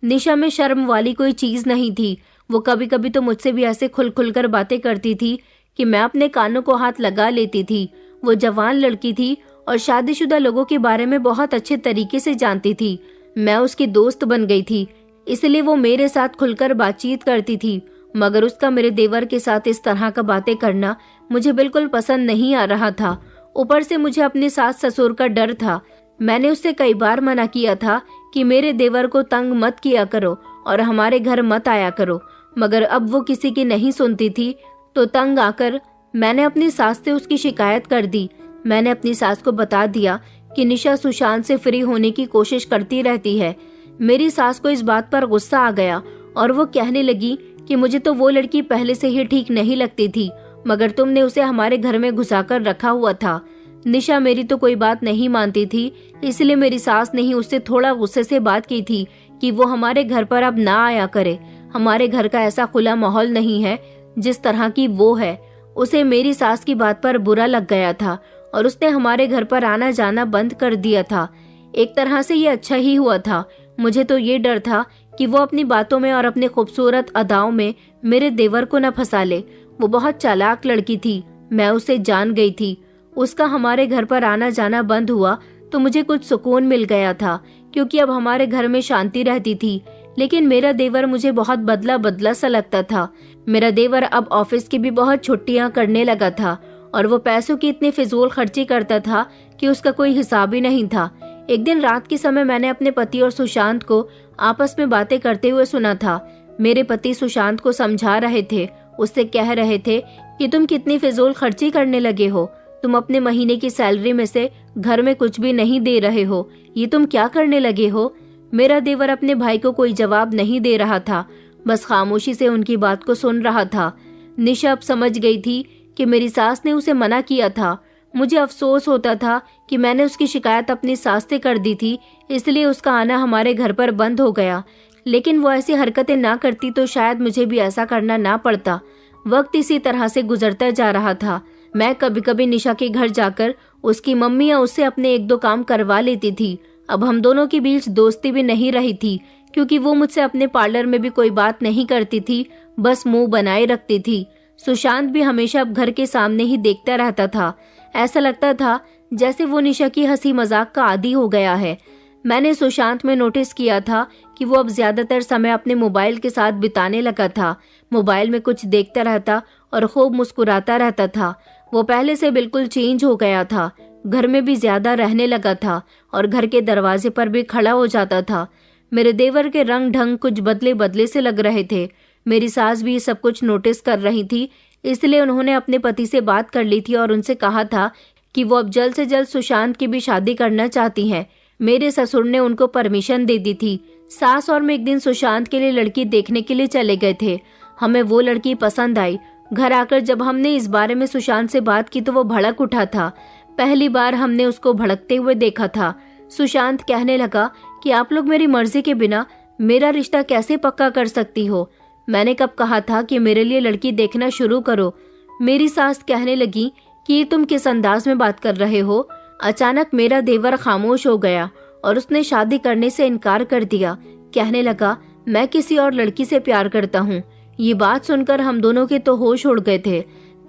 [SPEAKER 1] निशा में शर्म वाली कोई चीज नहीं थी। वो कभी कभी तो मुझसे भी ऐसे खुल खुलकर बातें करती थी कि मैं अपने कानों को हाथ लगा लेती थी। वो जवान लड़की थी और शादीशुदा लोगों के बारे में बहुत अच्छे तरीके से जानती थी। मैं उसकी दोस्त बन गई थी, इसलिए वो मेरे साथ खुलकर बातचीत करती थी। मगर उसका मेरे देवर के साथ इस तरह का बातें करना मुझे बिल्कुल पसंद नहीं आ रहा था। ऊपर से मुझे अपने सास ससुर का डर था। मैंने उससे कई बार मना किया था कि मेरे देवर को तंग मत किया करो और हमारे घर मत आया करो, मगर अब वो किसी की नहीं सुनती थी। तो तंग आकर मैंने अपनी सास से उसकी शिकायत कर दी। मैंने अपनी सास को बता दिया कि निशा सुशांत से फ्री होने की कोशिश करती रहती है। मेरी सास को इस बात पर गुस्सा आ गया और वो कहने लगी कि मुझे तो वो लड़की पहले से ही ठीक नहीं लगती थी, मगर तुमने उसे हमारे घर में घुसाकर रखा हुआ था। निशा मेरी तो कोई बात नहीं मानती थी, इसलिए मेरी सास ने ही उससे थोड़ा गुस्से से बात की थी कि वो हमारे घर पर अब ना आया करे। हमारे घर का ऐसा खुला माहौल नहीं है जिस तरह की वो है। उसे मेरी सास की बात पर बुरा लग गया था और उसने हमारे घर पर आना जाना बंद कर दिया था। एक तरह से ये अच्छा ही हुआ था। मुझे तो ये डर था कि वो अपनी बातों में और अपने खूबसूरत अदाओं में मेरे देवर को न फंसा ले। वो बहुत चालाक लड़की थी, मैं उसे जान गई थी। उसका हमारे घर पर आना जाना बंद हुआ तो मुझे कुछ सुकून मिल गया था, क्योंकि अब हमारे घर में शांति रहती थी। लेकिन मेरा देवर मुझे बहुत बदला बदला सा लगता था। मेरा देवर अब ऑफिस की भी बहुत छुट्टियां करने लगा था और वो पैसों की इतनी फिजूल खर्ची करता था कि उसका कोई हिसाब ही नहीं था। एक दिन रात के समय मैंने अपने पति और सुशांत को आपस में बातें करते हुए सुना था। मेरे पति सुशांत को समझा रहे थे। उससे कह रहे थे कि तुम कितनी फिजूल खर्ची करने लगे हो, तुम अपने महीने की सैलरी में से घर में कुछ भी नहीं दे रहे हो, ये तुम क्या करने लगे हो। मेरा देवर अपने भाई को कोई जवाब नहीं दे रहा था, बस खामोशी से उनकी बात को सुन रहा था। निशा अब समझ गई थी कि मेरी सास ने उसे मना किया था। मुझे अफसोस होता था कि मैंने उसकी शिकायत अपनी सास से कर दी थी, इसलिए उसका आना हमारे घर पर बंद हो गया। लेकिन वो ऐसी हरकतें ना करती तो शायद मुझे भी ऐसा करना ना पड़ता। वक्त इसी तरह से गुजरता जा रहा था। मैं कभी कभी निशा के घर जाकर उसकी मम्मी या उससे अपने एक दो काम करवा लेती थी। अब हम दोनों के बीच दोस्ती भी नहीं रही थी, क्योंकि वो मुझसे अपने पार्लर में भी कोई बात नहीं करती थी, बस मुंह बनाए रखती थी। सुशांत भी हमेशा अब घर के सामने ही देखता रहता था। ऐसा लगता था जैसे वो निशा की हंसी मजाक का आदी हो गया है। मैंने सुशांत में नोटिस किया था कि वो अब ज्यादातर समय अपने मोबाइल के साथ बिताने लगा था। मोबाइल में कुछ देखता रहता और खूब मुस्कुराता रहता था। वो पहले से बिल्कुल चेंज हो गया था। घर में भी ज्यादा रहने लगा था और घर के दरवाजे पर भी खड़ा हो जाता था। मेरे देवर के रंग ढंग कुछ बदले बदले से लग रहे थे। मेरी सास भी सब कुछ नोटिस कर रही थी, इसलिए उन्होंने अपने पति से बात कर ली थी और उनसे कहा था कि वो अब जल्द से जल्द सुशांत की भी शादी करना चाहती हैं। मेरे ससुर ने उनको परमिशन दे दी थी। सास और मैं एक दिन सुशांत के लिए लड़की देखने के लिए चले गए थे। हमें वो लड़की पसंद आई। घर आकर जब हमने इस बारे में सुशांत से बात की तो वो भड़क उठा था। पहली बार हमने उसको भड़कते हुए देखा था। सुशांत कहने लगा कि आप लोग मेरी मर्जी के बिना मेरा रिश्ता कैसे पक्का कर सकती हो। मैंने कब कहा था कि मेरे लिए लड़की देखना शुरू करो। मेरी सास कहने लगी कि ये तुम किस अंदाज में बात कर रहे हो। अचानक मेरा देवर खामोश हो गया और उसने शादी करने से इनकार कर दिया। कहने लगा, मैं किसी और लड़की से प्यार करता हूँ। ये बात सुनकर हम दोनों के तो होश उड़ गए थे।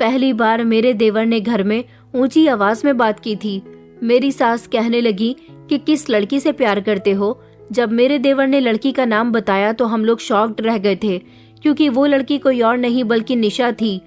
[SPEAKER 1] पहली बार मेरे देवर ने घर में ऊंची आवाज में बात की थी। मेरी सास कहने लगी कि किस लड़की से प्यार करते हो। जब मेरे देवर ने लड़की का नाम बताया तो हम लोग शॉक्ड रह गए थे, क्योंकि वो लड़की कोई और नहीं बल्कि निशा थी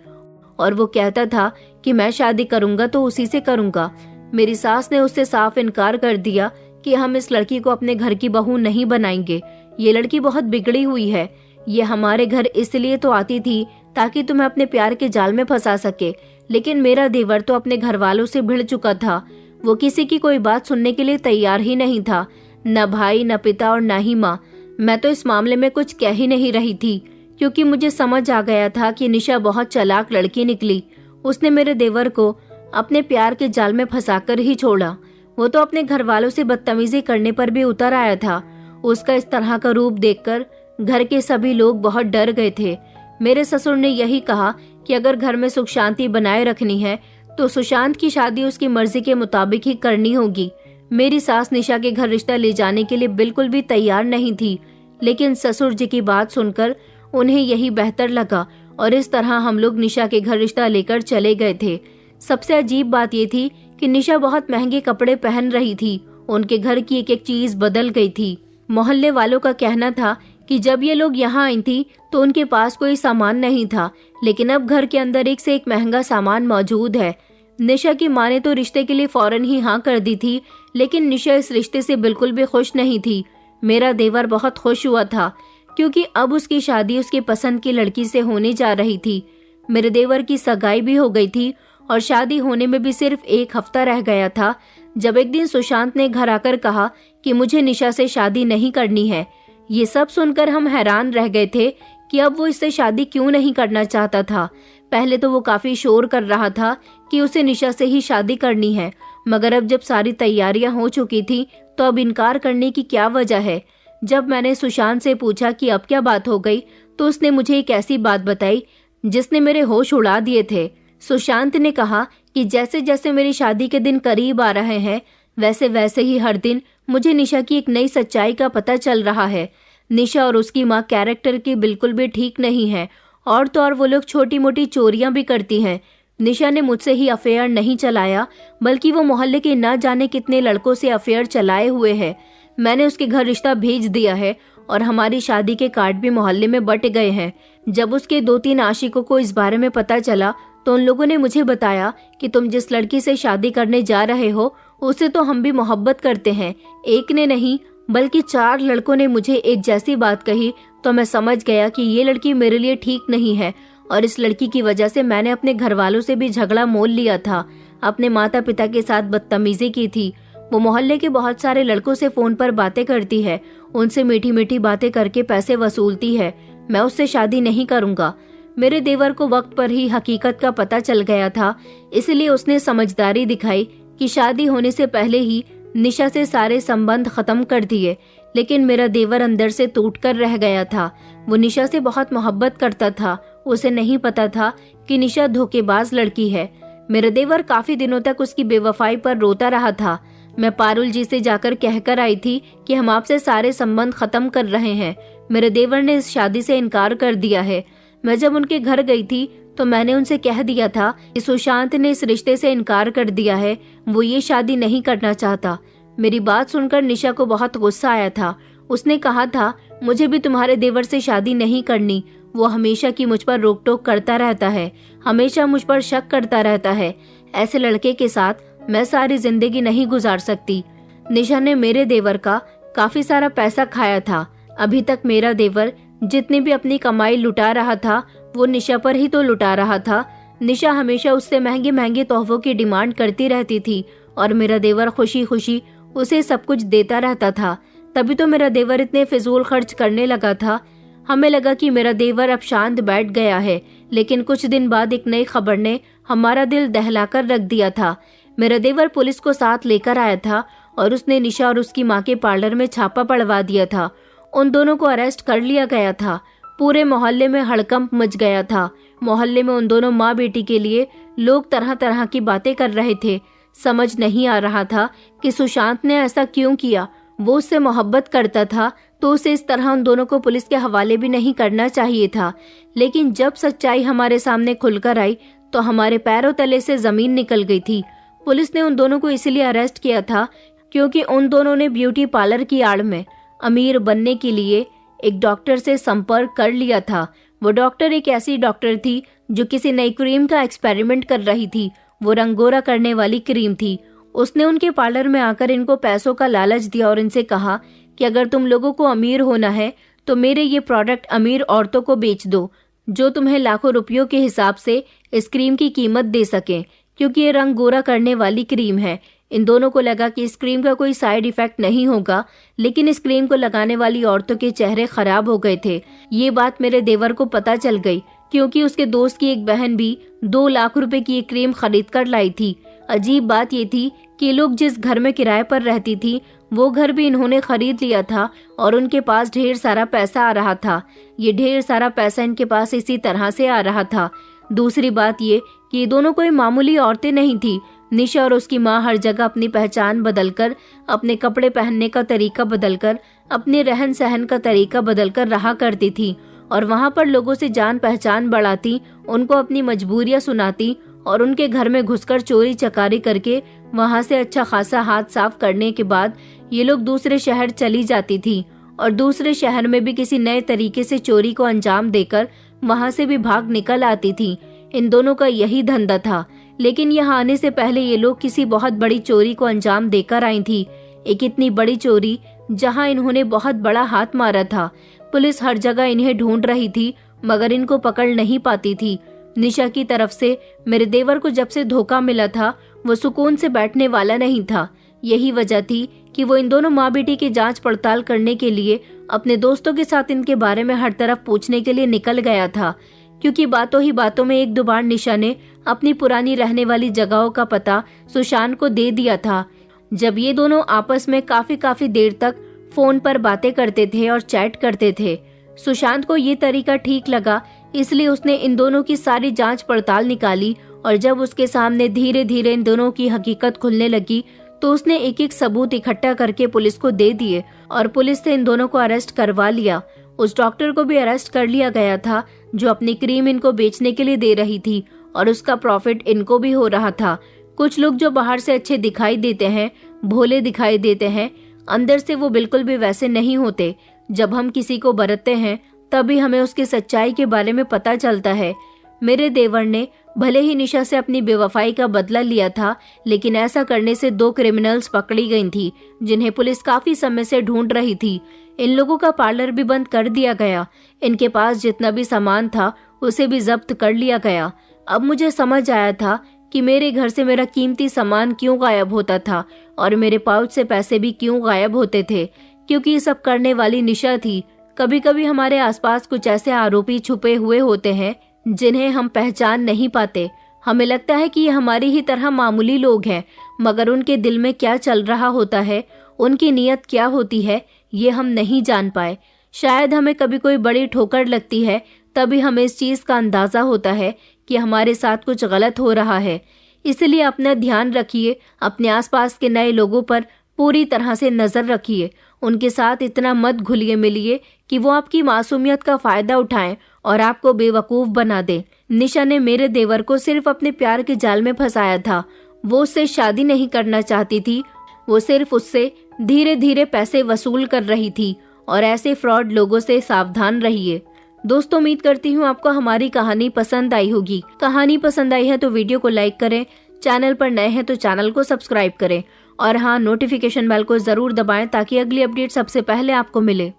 [SPEAKER 1] और वो कहता था कि मैं शादी करूंगा तो उसी से करूंगा। मेरी सास ने उससे साफ इनकार कर दिया कि हम इस लड़की को अपने घर की बहू नहीं बनाएंगे। ये लड़की बहुत बिगड़ी हुई है। ये हमारे घर इसलिए तो आती थी ताकि तुम्हें अपने प्यार के जाल में फंसा सके, लेकिन मेरा देवर तो अपने घर वालों से भिड़ चुका था। वो किसी की कोई बात सुनने के लिए तैयार ही नहीं था, न भाई, न पिता और न ही माँ। मैं तो इस मामले में कुछ कह ही नहीं रही थी, क्योंकि मुझे समझ आ गया था कि निशा बहुत चालाक लड़की निकली। उसने मेरे देवर को अपने प्यार के जाल में फंसाकर ही छोड़ा। वो तो अपने घर वालों से बदतमीजी करने पर भी उतर आया था। उसका इस तरह का रूप देखकर घर के सभी लोग बहुत डर गए थे। मेरे ससुर ने यही कहा कि अगर घर में सुख शांति बनाए रखनी है तो सुशांत की शादी उसकी मर्जी के मुताबिक ही करनी होगी। मेरी सास निशा के घर रिश्ता ले जाने के लिए बिल्कुल भी तैयार नहीं थी, लेकिन ससुर जी की बात सुनकर उन्हें यही बेहतर लगा और इस तरह हम लोग निशा के घर रिश्ता लेकर चले गए थे। सबसे अजीब बात ये थी कि निशा बहुत महंगे कपड़े पहन रही थी। उनके घर की एक एक चीज बदल गई थी। मोहल्ले वालों का कहना था कि जब ये लोग यहाँ आई थी तो उनके पास कोई सामान नहीं था, लेकिन अब घर के अंदर एक से एक महंगा सामान मौजूद है। निशा की माँ ने तो रिश्ते के लिए फौरन ही हाँ कर दी थी, लेकिन निशा इस रिश्ते से बिल्कुल भी खुश नहीं थी। मेरा देवर बहुत खुश हुआ था, क्योंकि अब उसकी शादी उसकी पसंद की लड़की से होने जा रही थी। मेरे देवर की सगाई भी हो गई थी और शादी होने में भी सिर्फ एक हफ्ता रह गया था, जब एक दिन सुशांत ने घर आकर कहा कि मुझे निशा से शादी नहीं करनी है। ये सब सुनकर हम हैरान रह गए थे कि अब वो इससे शादी क्यों नहीं करना चाहता था। पहले तो वो काफी शोर कर रहा था कि उसे निशा से ही शादी करनी है, मगर अब जब सारी तैयारियां हो चुकी थी तो अब इनकार करने की क्या वजह है। जब मैंने सुशांत से पूछा कि अब क्या बात हो गई तो उसने मुझे एक ऐसी बात बताई जिसने मेरे होश उड़ा दिए थे। सुशांत ने कहा कि जैसे जैसे मेरी शादी के दिन करीब आ रहे हैं वैसे वैसे ही हर दिन मुझे निशा की एक नई सच्चाई का पता चल रहा है। निशा और उसकी माँ कैरेक्टर की बिल्कुल भी ठीक नहीं है, और तो और वो लोग छोटी मोटी चोरियां भी करती हैं। निशा ने मुझसे ही अफेयर नहीं चलाया, बल्कि वो मोहल्ले के न जाने कितने लड़कों से अफेयर चलाए हुए है। मैंने उसके घर रिश्ता भेज दिया है और हमारी शादी के कार्ड भी मोहल्ले में बट गए हैं। जब उसके 2-3 आशिकों को इस बारे में पता चला तो उन लोगों ने मुझे बताया कि तुम जिस लड़की से शादी करने जा रहे हो उससे तो हम भी मोहब्बत करते हैं। एक ने नहीं बल्कि 4 लड़कों ने मुझे एक जैसी बात कही तो मैं समझ गया कि ये लड़की मेरे लिए ठीक नहीं है और इस लड़की की वजह से मैंने अपने घर वालों से भी झगड़ा मोल लिया था, अपने माता पिता के साथ बदतमीजी की थी। वो मोहल्ले के बहुत सारे लड़कों से फोन पर बातें करती है, उनसे मीठी मीठी बातें करके पैसे वसूलती है। मैं उससे शादी नहीं करूंगा। मेरे देवर को वक्त पर ही हकीकत का पता चल गया था, इसलिए उसने समझदारी दिखाई कि शादी होने से पहले ही निशा से सारे संबंध खत्म कर दिए। लेकिन मेरा देवर अंदर से टूट कर रह गया था। वो निशा से बहुत मोहब्बत करता था। उसे नहीं पता था कि निशा धोखेबाज लड़की है। मेरा देवर काफी दिनों तक उसकी बेवफाई पर रोता रहा था। मैं पारुल जी से जाकर कहकर आई थी कि हम आपसे सारे संबंध खत्म कर रहे हैं। मेरे देवर ने इस शादी से इनकार कर दिया है। मैं जब उनके घर गई थी तो मैंने उनसे कह दिया था कि सुशांत ने इस रिश्ते से इनकार कर दिया है, वो ये शादी नहीं करना चाहता। मेरी बात सुनकर निशा को बहुत गुस्सा आया था। उसने कहा था, मुझे भी तुम्हारे देवर से शादी नहीं करनी। वो हमेशा की मुझ पर रोक टोक करता रहता है, हमेशा मुझ पर शक करता रहता है। ऐसे लड़के के साथ मैं सारी जिंदगी नहीं गुजार सकती। निशा ने मेरे देवर का काफी सारा पैसा खाया था। अभी तक मेरा देवर जितनी भी अपनी कमाई लुटा रहा था वो निशा पर ही तो लुटा रहा था। निशा हमेशा उससे महंगे महंगे तोहफों की डिमांड करती रहती थी और मेरा देवर खुशी खुशी उसे सब कुछ देता रहता था। तभी तो मेरा देवर इतने फिजूल खर्च करने लगा था। हमें लगा कि मेरा देवर अब शांत बैठ गया है, लेकिन कुछ दिन बाद एक नई खबर ने हमारा दिल दहलाकर रख दिया था। मेरा देवर पुलिस को साथ लेकर आया था और उसने निशा और उसकी माँ के पार्लर में छापा पड़वा दिया था। उन दोनों को अरेस्ट कर लिया गया था। पूरे मोहल्ले में हड़कंप मच गया था। मोहल्ले में उन दोनों माँ बेटी के लिए लोग तरह तरह की बातें कर रहे थे। समझ नहीं आ रहा था कि सुशांत ने ऐसा क्यों किया। वो उससे मोहब्बत करता था तो उसे इस तरह उन दोनों को पुलिस के हवाले भी नहीं करना चाहिए था। लेकिन जब सच्चाई हमारे सामने खुलकर आई तो हमारे पैरों तले से जमीन निकल गई थी। पुलिस ने उन दोनों को इसलिए अरेस्ट किया था क्योंकि उन दोनों ने ब्यूटी पार्लर की आड़ में अमीर बनने के लिए एक डॉक्टर से संपर्क कर लिया था। वो डॉक्टर एक ऐसी डॉक्टर थी जो किसी नई क्रीम का एक्सपेरिमेंट कर रही थी। वो रंगोरा करने वाली क्रीम थी। उसने उनके पार्लर में आकर इनको पैसों का लालच दिया और इनसे कहा कि अगर तुम लोगों को अमीर होना है तो मेरे ये प्रोडक्ट अमीर औरतों को बेच दो, जो तुम्हें लाखों रुपयों के हिसाब से इस क्रीम की कीमत दे सकें, क्योंकि ये रंग गोरा करने वाली क्रीम है। इन दोनों को लगा कि इस क्रीम का कोई साइड इफेक्ट नहीं होगा, लेकिन इस क्रीम को लगाने वाली औरतों के चेहरे खराब हो गए थे। ये बात मेरे देवर को पता चल गई क्योंकि उसके दोस्त की एक बहन भी 2 लाख रुपए की ये क्रीम खरीद कर लाई थी। अजीब बात ये थी कि लोग जिस घर में किराए पर रहती थी वो घर भी इन्होंने खरीद लिया था और उनके पास ढेर सारा पैसा आ रहा था। ये ढेर सारा पैसा इनके पास इसी तरह से आ रहा था। दूसरी बात ये कि ये दोनों कोई मामूली औरतें नहीं थी। निशा और उसकी माँ हर जगह अपनी पहचान बदलकर, अपने कपड़े पहनने का तरीका बदलकर, अपने रहन सहन का तरीका बदलकर रहा करती थी और वहाँ पर लोगों से जान पहचान बढ़ाती, उनको अपनी मजबूरियाँ सुनाती और उनके घर में घुसकर चोरी चकारी करके वहाँ से अच्छा खासा हाथ साफ करने के बाद ये लोग दूसरे शहर चली जाती थी और दूसरे शहर में भी किसी नए तरीके से चोरी को अंजाम देकर वहाँ से भी भाग निकल आती थी। इन दोनों का यही धंधा था। लेकिन यहाँ आने से पहले ये लोग किसी बहुत बड़ी चोरी को अंजाम देकर आई थी। एक इतनी बड़ी चोरी जहाँ इन्होंने बहुत बड़ा हाथ मारा था। पुलिस हर जगह इन्हें ढूंढ रही थी मगर इनको पकड़ नहीं पाती थी। निशा की तरफ से मेरे देवर को जब से धोखा मिला था वो सुकून से बैठने वाला नहीं था। यही वजह थी कि वो इन दोनों माँ बेटी की जांच पड़ताल करने के लिए अपने दोस्तों के साथ इनके बारे में हर तरफ पूछने के लिए निकल गया था, क्योंकि बातों ही बातों में 1-2 बार निशा ने अपनी पुरानी रहने वाली जगहों का पता सुशांत को दे दिया था। जब ये दोनों आपस में काफी देर तक फोन पर बातें करते थे और चैट करते थे। सुशांत को ये तरीका ठीक लगा, इसलिए उसने इन दोनों की सारी जांच पड़ताल निकाली और जब उसके सामने धीरे धीरे इन दोनों की हकीकत खुलने लगी तो उसने एक एक सबूत इकट्ठा करके पुलिस को दे दिए और पुलिस ने इन दोनों को अरेस्ट करवा लिया। उस डॉक्टर को भी अरेस्ट कर लिया गया था जो अपनी क्रीम इनको बेचने के लिए दे रही थी और उसका प्रॉफिट इनको भी हो रहा था। कुछ लोग जो बाहर से अच्छे दिखाई देते हैं, भोले दिखाई देते हैं, अंदर से वो बिल्कुल भी वैसे नहीं होते। जब हम किसी को बरतते हैं तभी हमें उसकी सच्चाई के बारे में पता चलता है। मेरे देवर ने भले ही निशा से अपनी बेवफाई का बदला लिया था, लेकिन ऐसा करने से 2 क्रिमिनल्स पकड़ी गई थी जिन्हें पुलिस काफी समय से ढूंढ रही थी। इन लोगों का पार्लर भी बंद कर दिया गया। इनके पास जितना भी सामान था उसे भी जब्त कर लिया गया। अब मुझे समझ आया था कि मेरे घर से मेरा कीमती सामान क्यों गायब होता था और मेरे पाउच से पैसे भी क्यों गायब होते थे, क्योंकि ये सब करने वाली निशा थी। कभी कभी हमारे आसपास कुछ ऐसे आरोपी छुपे हुए होते हैं जिन्हें हम पहचान नहीं पाते। हमें लगता है कि ये हमारी ही तरह मामूली लोग हैं, मगर उनके दिल में क्या चल रहा होता है, उनकी नीयत क्या होती है, ये हम नहीं जान पाए। शायद हमें कभी कोई बड़ी ठोकर लगती है, तभी हमें इस चीज का अंदाजा होता है कि हमारे साथ कुछ गलत हो रहा है। इसलिए अपना ध्यान रखिए, अपने आसपास के नए लोगों पर पूरी तरह से नजर रखिए। उनके साथ इतना मत घुलिए मिलिए कि वो आपकी मासूमियत का फायदा उठाएं और आपको बेवकूफ बना दें। निशा ने मेरे देवर को सिर्फ अपने प्यार के जाल में फंसाया था। वो उससे शादी नहीं करना चाहती थी, वो सिर्फ उससे धीरे धीरे पैसे वसूल कर रही थी। और ऐसे फ्रॉड लोगों से सावधान रहिए। दोस्तों, उम्मीद करती हूँ आपको हमारी कहानी पसंद आई होगी। कहानी पसंद आई है तो वीडियो को लाइक करें, चैनल पर नए हैं तो चैनल को सब्सक्राइब करें और हाँ, नोटिफिकेशन बेल को जरूर दबाएं ताकि अगली अपडेट सबसे पहले आपको मिले।